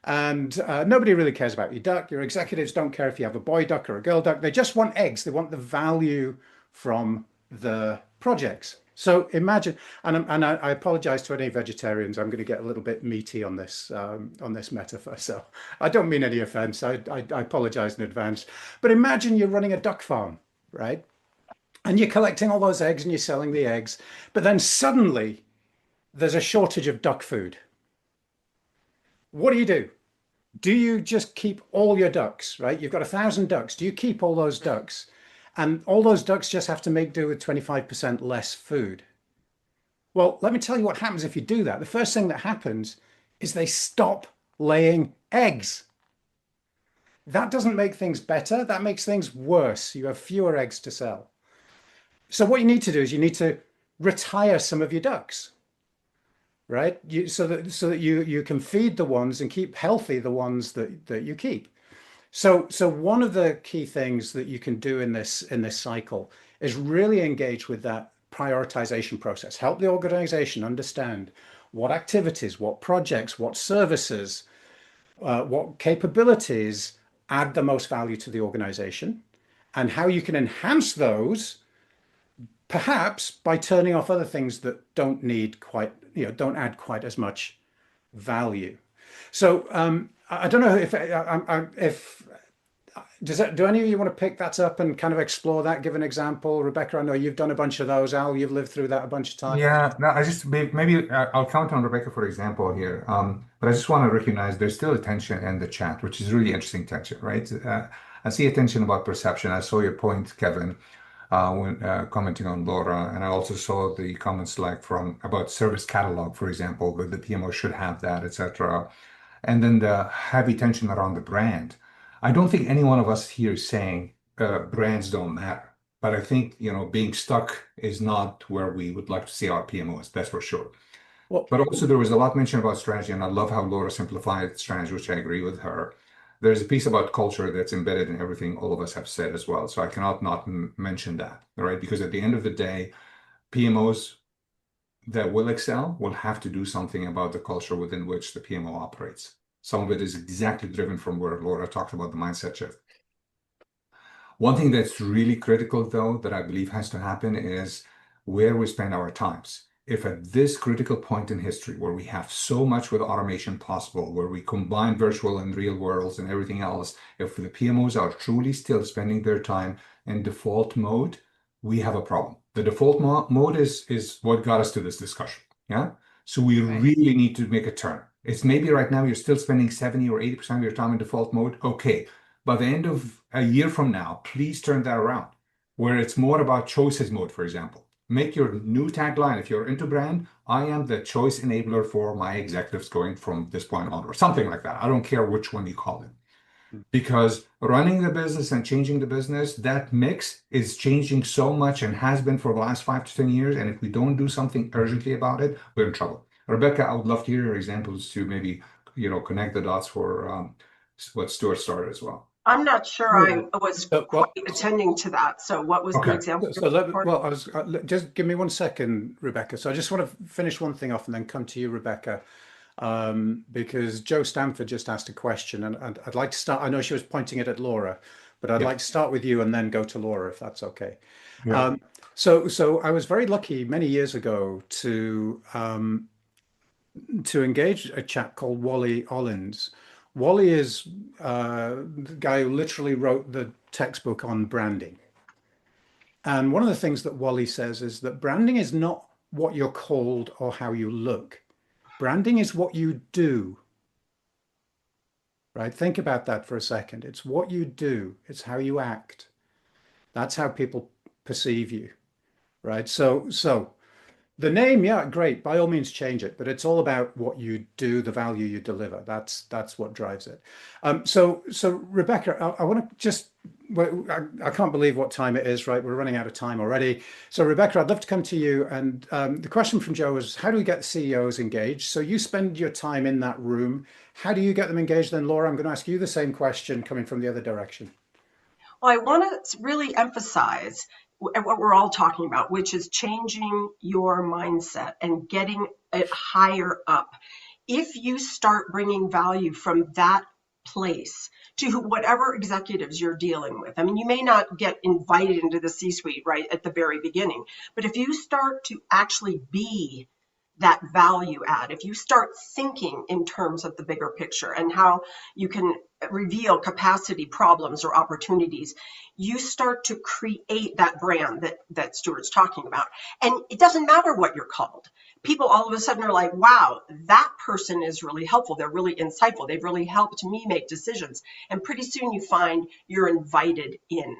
And nobody really cares about your duck. Your executives don't care if you have a boy duck or a girl duck. They just want eggs. They want the value from the projects. So imagine, and I apologize to any vegetarians. I'm going to get a little bit meaty on this metaphor. So I don't mean any offense. I apologize in advance. But imagine you're running a duck farm, right? And you're collecting all those eggs and you're selling the eggs. But then suddenly there's a shortage of duck food. What do? Do you just keep all your ducks, right? You've got 1,000 ducks. Do you keep all those ducks? And all those ducks just have to make do with 25% less food. Well, let me tell you what happens if you do that. The first thing that happens is they stop laying eggs. That doesn't make things better. That makes things worse. You have fewer eggs to sell. So what you need to do is you need to retire some of your ducks, right? So that you can feed the ones and keep healthy the ones that you keep. So one of the key things that you can do in this cycle is really engage with that prioritization process. Help the organization understand what activities, what projects, what services, what capabilities add the most value to the organization, and how you can enhance those, perhaps by turning off other things that don't add quite as much value. So I don't know if do any of you want to pick that up and kind of explore that, give an example? Rebecca, I know you've done a bunch of those. Al, you've lived through that a bunch of times. Yeah, no, I just maybe I'll count on Rebecca for example here. But I just want to recognize there's still a tension in the chat, which is really interesting tension, right? I see a tension about perception. I saw your point, Kevin, when commenting on Laura, and I also saw the comments like about service catalog, for example, that the PMO should have that, etc. And then the heavy tension around the brand. I don't think any one of us here is saying brands don't matter, but I think being stuck is not where we would like to see our PMOs. That's for sure. Well, but also there was a lot mentioned about strategy, and I love how Laura simplified strategy, which I agree with her. There's a piece about culture that's embedded in everything all of us have said as well. So I cannot not mention that, right? Because at the end of the day, PMOs that will excel will have to do something about the culture within which the PMO operates. Some of it is exactly driven from where Laura talked about the mindset shift. One thing that's really critical, though, that I believe has to happen is where we spend our times. If at this critical point in history where we have so much with automation possible, where we combine virtual and real worlds and everything else, if the PMOs are truly still spending their time in default mode, we have a problem. The default mode is what got us to this discussion. Yeah. So we really need to make a turn. It's maybe right now you're still spending 70 or 80% of your time in default mode. Okay. By the end of a year from now, please turn that around, where it's more about choices mode, for example. Make your new tagline, if you're into brand, I am the choice enabler for my executives going from this point on, or something like that. I don't care which one you call it. because running the business and changing the business, that mix is changing so much and has been for the last 5 to 10 years. And if we don't do something urgently about it, we're in trouble. Rebecca, I would love to hear your examples to maybe, connect the dots for what Stuart started as well. I'm not sure I was quite Well, attending to that. So what was the Okay. example? just give me 1 second, Rebecca. So I just want to finish one thing off and then come to you, Rebecca, because Joe Stanford just asked a question, and I'd like to start. I know she was pointing it at Laura, but I'd Yeah. like to start with you and then go to Laura, if that's okay. Yeah. So I was very lucky many years ago to engage a chap called Wally Ollins. Wally is the guy who literally wrote the textbook on branding. And one of the things that Wally says is that branding is not what you're called or how you look. Branding is what you do. Right? Think about that for a second. It's what you do. It's how you act. That's how people perceive you. Right? So the name, yeah, great. By all means, change it. But it's all about what you do, the value you deliver. That's what drives it. So Rebecca, I want to just. Well, I can't believe what time it is. Right, we're running out of time already. So Rebecca, I'd love to come to you. And the question from Joe is, how do we get CEOs engaged? So you spend your time in that room. How do you get them engaged? Then Laura, I'm going to ask you the same question coming from the other direction. Well, I want to really emphasize what we're all talking about, which is changing your mindset and getting it higher up. If you start bringing value from that place to whatever executives you're dealing with, I mean, you may not get invited into the C-suite right at the very beginning, but if you start to actually be that value add, if you start thinking in terms of the bigger picture and how you can reveal capacity problems or opportunities, you start to create that brand that Stuart's talking about. And it doesn't matter what you're called. People all of a sudden are like, wow, that person is really helpful. They're really insightful. They've really helped me make decisions. And pretty soon you find you're invited in.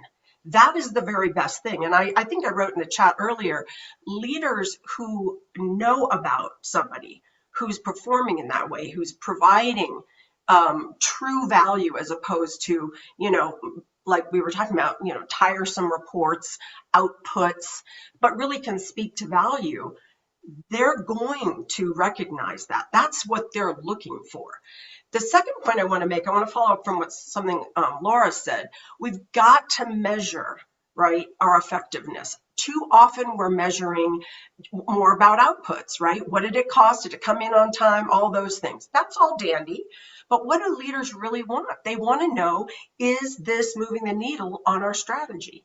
That is the very best thing. And I think I wrote in the chat earlier, leaders who know about somebody who's performing in that way, who's providing true value as opposed to, like we were talking about, tiresome reports, outputs, but really can speak to value, they're going to recognize that. That's what they're looking for. The second point I want to make, I want to follow up from something Laura said. We've got to measure, right, our effectiveness. Too often we're measuring more about outputs, right? What did it cost? Did it come in on time? All those things. That's all dandy. But what do leaders really want? They want to know, is this moving the needle on our strategy?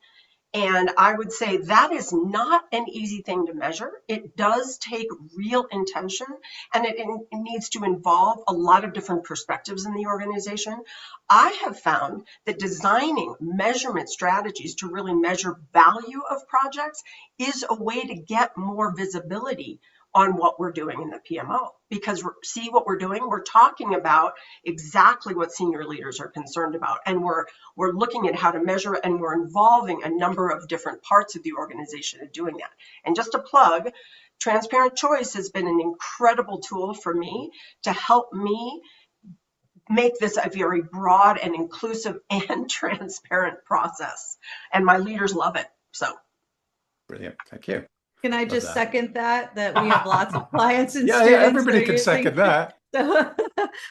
And I would say that is not an easy thing to measure. It does take real intention, and it needs to involve a lot of different perspectives in the organization. I have found that designing measurement strategies to really measure value of projects is a way to get more visibility on what we're doing in the PMO, because see what we're doing. We're talking about exactly what senior leaders are concerned about, and we're looking at how to measure it, and we're involving a number of different parts of the organization in doing that. And just a plug, Transparent Choice has been an incredible tool for me to help me make this a very broad and inclusive and transparent process, and my leaders love it. So Brilliant, thank you. Can I just second that we have lots of clients and students? Yeah, everybody can second that. So,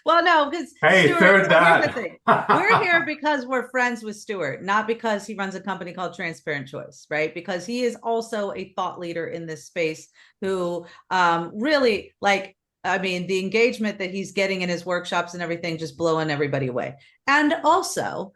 well, no, because hey, Stuart, third that. Here's the thing. We're here because we're friends with Stuart, not because he runs a company called Transparent Choice, right? Because he is also a thought leader in this space who really, the engagement that he's getting in his workshops and everything, just blowing everybody away. And also,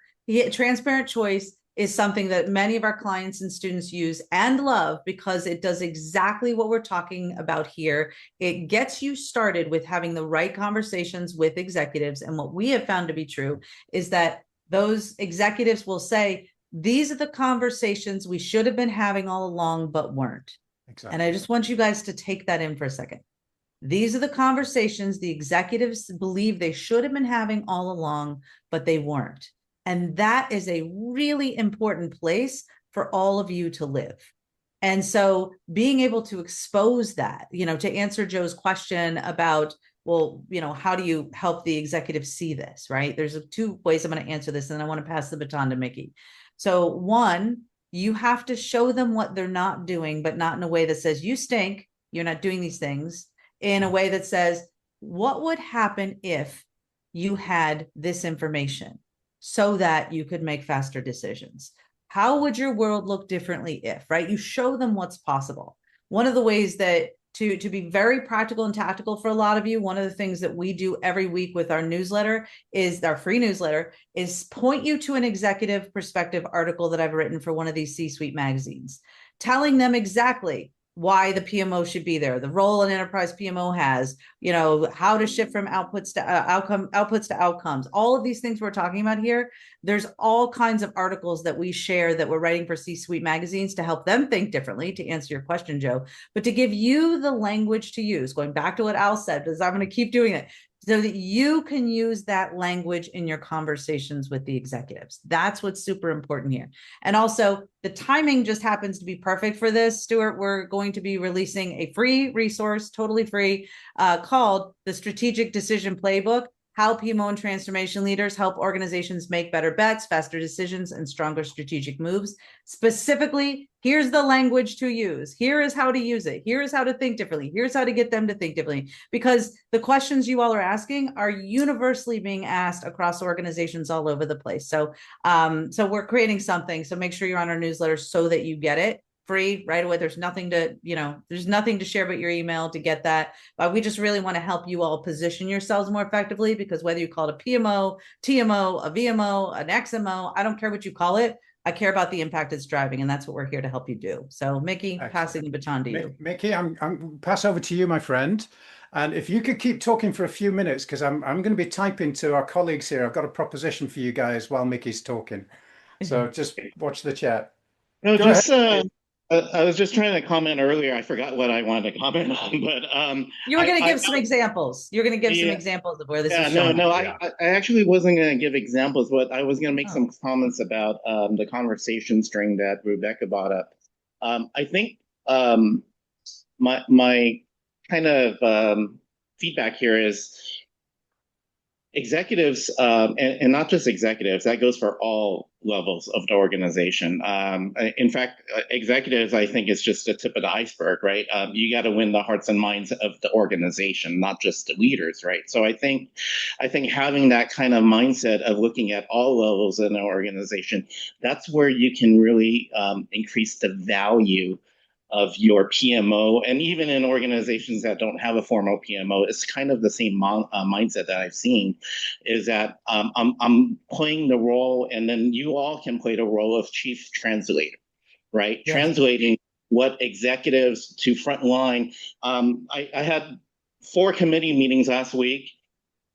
Transparent Choice is something that many of our clients and students use and love because it does exactly what we're talking about here. It gets you started with having the right conversations with executives. And what we have found to be true is that those executives will say, these are the conversations we should have been having all along, but weren't. Exactly. And I just want you guys to take that in for a second. These are the conversations the executives believe they should have been having all along, but they weren't. And that is a really important place for all of you to live. And so being able to expose that, to answer Joe's question about, well, how do you help the executive see this, right? There's two ways I'm going to answer this, and I want to pass the baton to Mickey. So one, you have to show them what they're not doing, but not in a way that says, you stink, you're not doing these things, in a way that says, what would happen if you had this information so that you could make faster decisions? How would your world look differently if, right? You show them what's possible. One of the ways that to be very practical and tactical for a lot of you, one of the things that we do every week with our newsletter, is our free newsletter, is point you to an executive perspective article that I've written for one of these C-suite magazines, telling them exactly why the PMO should be there, the role an enterprise PMO has, how to shift from outputs to outcomes, all of these things we're talking about here. There's all kinds of articles that we share that we're writing for C-suite magazines to help them think differently, to answer your question, Joe, but to give you the language to use, going back to what Al said, because I'm going to keep doing it, so that you can use that language in your conversations with the executives. That's what's super important here. And also, the timing just happens to be perfect for this, Stuart. We're going to be releasing a free resource, totally free, called the Strategic Decision Playbook: How PMO and Transformation Leaders Help Organizations Make Better Bets, Faster Decisions, and Stronger Strategic Moves. Specifically, here's the language to use. Here is how to use it. Here is how to think differently. Here's how to get them to think differently. Because the questions you all are asking are universally being asked across organizations all over the place. So, so we're creating something. So make sure you're on our newsletter so that you get it free right away. There's nothing to, there's nothing to share but your email to get that. We just really want to help you all position yourselves more effectively, because whether you call it a PMO, TMO, a VMO, an XMO, I don't care what you call it. I care about the impact it's driving, and that's what we're here to help you do. So, Mickey, excellent. Passing the baton to you. Mickey, I'm pass over to you, my friend. And if you could keep talking for a few minutes, because I'm going to be typing to our colleagues here. I've got a proposition for you guys while Mickey's talking. So just watch the chat. No, I was just trying to comment earlier. I forgot what I wanted to comment on, but you were going to give some examples. You're going to give some examples of where this is showing. I actually wasn't going to give examples, but I was going to make some comments about the conversation string that Rebecca brought up. I think my kind of feedback here is executives, and not just executives, that goes for all levels of the organization. In fact, executives, I think, is just the tip of the iceberg, right? You got to win the hearts and minds of the organization, not just the leaders, right? So I think having that kind of mindset of looking at all levels in an organization, that's where you can really increase the value of your PMO. And even in organizations that don't have a formal PMO, it's kind of the same mindset that I've seen, is that I'm playing the role, and then you all can play the role of chief translator, right? Yes. Translating what executives to frontline. I had 4 committee meetings last week,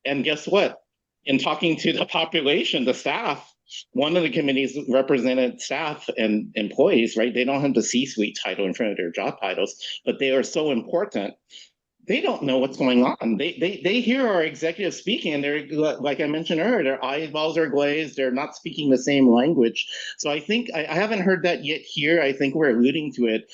and guess what? In talking to the population, the staff, one of the committees represented staff and employees, right? They don't have the C-suite title in front of their job titles, but they are so important. They don't know what's going on. They hear our executives speaking, and they're, like I mentioned earlier, their eyeballs are glazed. They're not speaking the same language. So I think I haven't heard that yet here. I think we're alluding to it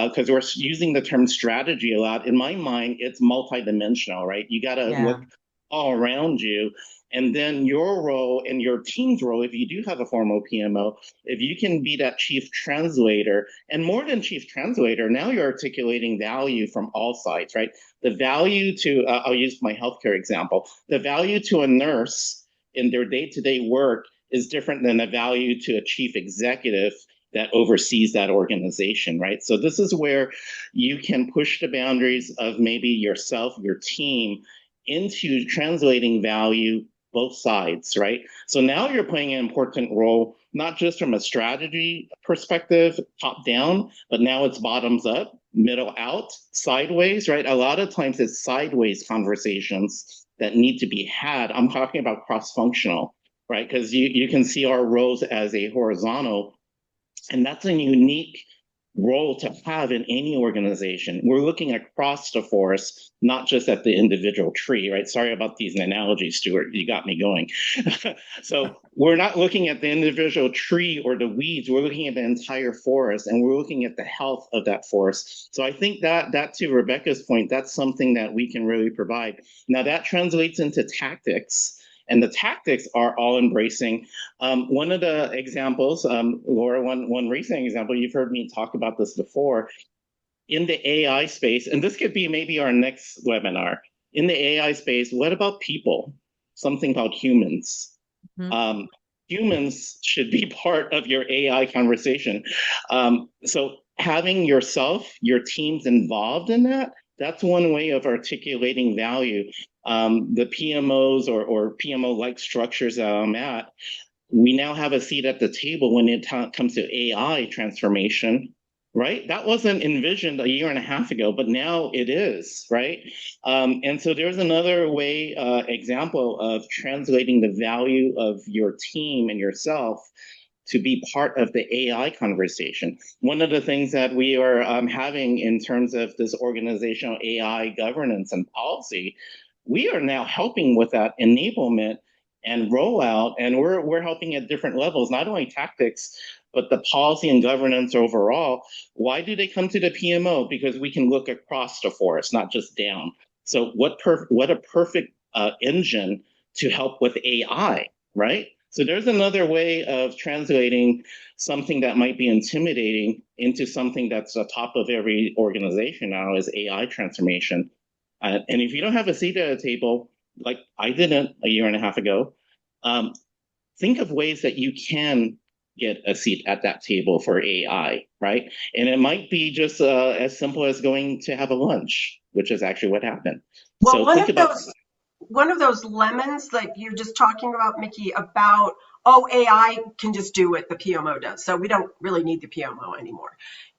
because we're using the term strategy a lot. In my mind, it's multidimensional, right? You got to look all around you. And then your role and your team's role, if you do have a formal PMO, if you can be that chief translator, and more than chief translator, now you're articulating value from all sides, right? The value to, I'll use my healthcare example, the value to a nurse in their day-to-day work is different than the value to a chief executive that oversees that organization, right? So this is where you can push the boundaries of maybe yourself, your team, into translating value both sides, right? So now you're playing an important role, not just from a strategy perspective, top down, but now it's bottoms up, middle out, sideways, right? A lot of times it's sideways conversations that need to be had. I'm talking about cross-functional, right? Because you can see our roles as a horizontal, and that's a unique role to have in any organization. We're looking across the forest, not just at the individual tree, right? Sorry about these analogies, Stuart. You got me going. So we're not looking at the individual tree or the weeds. We're looking at the entire forest, and we're looking at the health of that forest. So I think that to Rebecca's point, that's something that we can really provide. Now that translates into tactics. And the tactics are all embracing. One of the examples, Laura, one recent example, you've heard me talk about this before, in the AI space, and this could be maybe our next webinar, in the AI space, what about people? Something called humans. Humans should be part of your AI conversation. So having yourself, your teams involved in that, that's one way of articulating value. The PMOs or PMO-like structures that I'm at, we now have a seat at the table when it comes to AI transformation, right? That wasn't envisioned a year and a half ago, but now it is, right? And so there's another way, example of translating the value of your team and yourself to be part of the AI conversation. One of the things that we are having in terms of this organizational AI governance and policy, we are now helping with that enablement and rollout, and we're helping at different levels, not only tactics, but the policy and governance overall. Why do they come to the PMO? Because we can look across the forest, not just down. So what a perfect engine to help with AI, right? So there's another way of translating something that might be intimidating into something that's the top of every organization now is AI transformation. And if you don't have a seat at a table, like I didn't a year and a half ago, think of ways that you can get a seat at that table for AI, right? And it might be just as simple as going to have a lunch, which is actually what happened. Well, so think about one of those lemons like you're just talking about, Mickey, about, oh, AI can just do what the PMO does, so we don't really need the PMO anymore.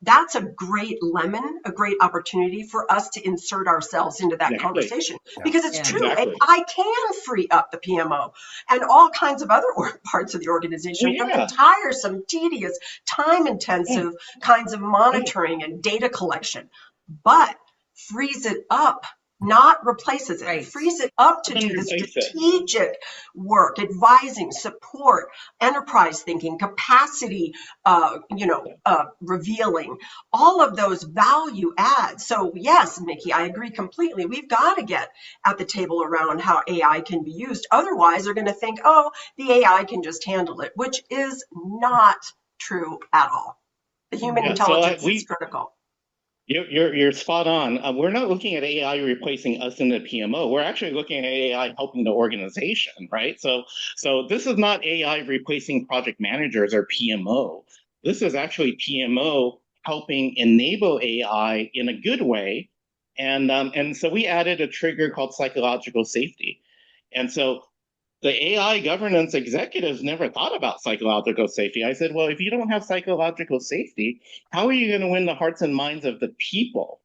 That's a great lemon, a great opportunity for us to insert ourselves into that conversation. Because it's true, AI can free up the PMO and all kinds of other parts of the organization from the tiresome, tedious, time-intensive kinds of monitoring and data collection, but frees it up, not replaces it. Frees it up to do the strategic work, advising, support, enterprise thinking, capacity, revealing, all of those value adds. So yes, Mickey, I agree completely. We've got to get at the table around how AI can be used. Otherwise, they're going to think, oh, the AI can just handle it, which is not true at all. The human intelligence is critical. You're spot on. We're not looking at AI replacing us in the PMO. We're actually looking at AI helping the organization, right? So this is not AI replacing project managers or PMO. This is actually PMO helping enable AI in a good way. And so we added a trigger called psychological safety. And so the AI governance executives never thought about psychological safety. I said, well, if you don't have psychological safety, how are you going to win the hearts and minds of the people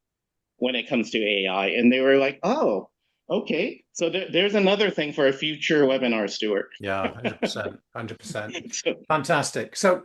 when it comes to AI? And they were like, oh, okay. So there's another thing for a future webinar, Stuart. Yeah, 100%, 100%. Fantastic. So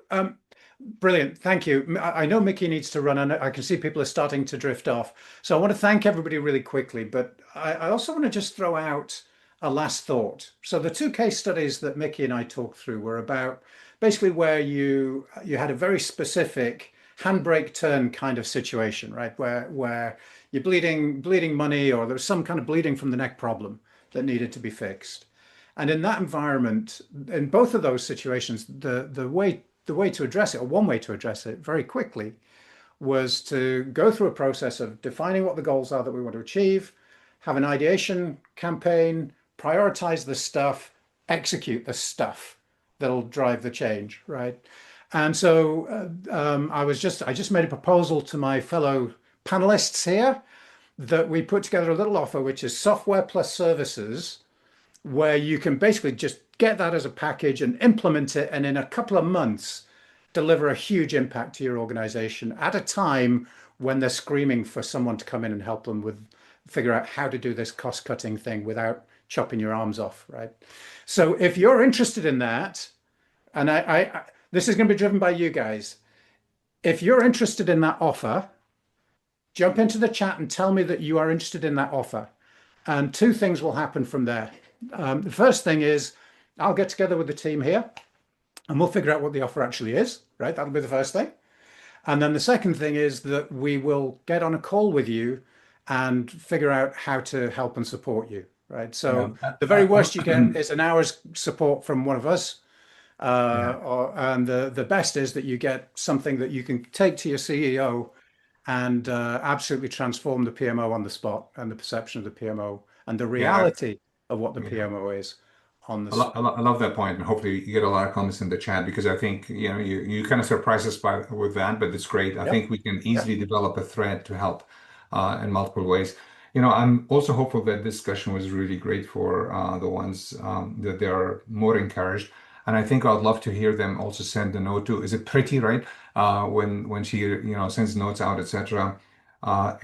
brilliant. Thank you. I know Mickey needs to run, and I can see people are starting to drift off. So I want to thank everybody really quickly, but I also want to just throw out a last thought. So the two case studies that Mickey and I talked through were about basically where you had a very specific handbrake turn kind of situation, right? Where you're bleeding money, or there was some kind of bleeding from the neck problem that needed to be fixed. And in that environment, in both of those situations, the way to address it, or one way to address it very quickly, was to go through a process of defining what the goals are that we want to achieve, have an ideation campaign, prioritize the stuff, execute the stuff that'll drive the change, right? And so I just made a proposal to my fellow panelists here that we put together a little offer, which is software plus services, where you can basically just get that as a package and implement it, and in a couple of months, deliver a huge impact to your organization at a time when they're screaming for someone to come in and help them with figure out how to do this cost-cutting thing without chopping your arms off, right? So if you're interested in that, and I this is going to be driven by you guys, If you're interested in that offer, jump into the chat and tell me that you are interested in that offer. And two things will happen from there. The first thing is I'll get together with the team here and we'll figure out what the offer actually is, right? That'll be the first thing. And then the second thing is that we will get on a call with you and figure out how to help and support you, right? So the very worst you get is an hour's support from one of us. And the best is that you get something that you can take to your CEO and absolutely transform the PMO on the spot and the perception of the PMO and the reality of what the PMO is on the spot. I love that point, and hopefully you get a lot of comments in the chat, because I think you kind of surprise us with that, but it's great. I think we can easily develop a thread to help in multiple ways. I'm also hopeful that this discussion was really great for the ones that they are more encouraged. And I think I'd love to hear them also send a note to, is it Pretty, right? When she sends notes out, etc.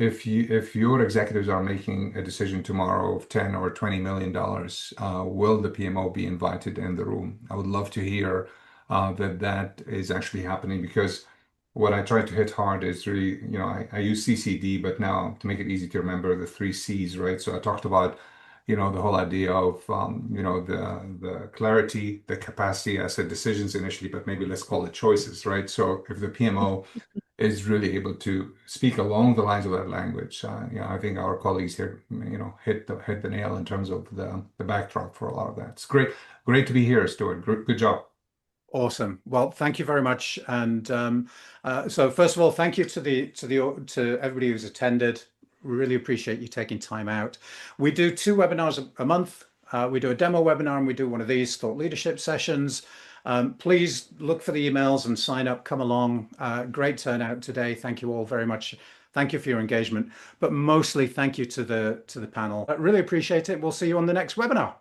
If your executives are making a decision tomorrow of $10 or $20 million, will the PMO be invited in the room? I would love to hear that is actually happening, because what I try to hit hard is really, I use CCD, but now to make it easy to remember the 3 C's, right? So I talked about the whole idea of the clarity, the capacity. I said decisions initially, but maybe let's call it choices, right? So if the PMO is really able to speak along the lines of that language, I think our colleagues here, hit the nail in terms of the backdrop for a lot of that. It's great to be here, Stuart. Good job. Awesome. Well, thank you very much. And so first of all, thank you to everybody who's attended. Really appreciate you taking time out. We do 2 webinars a month. We do a demo webinar and we do one of these thought leadership sessions. Please look for the emails and sign up, come along. Great turnout today. Thank you all very much. Thank you for your engagement, but mostly thank you to the panel. I really appreciate it. We'll see you on the next webinar.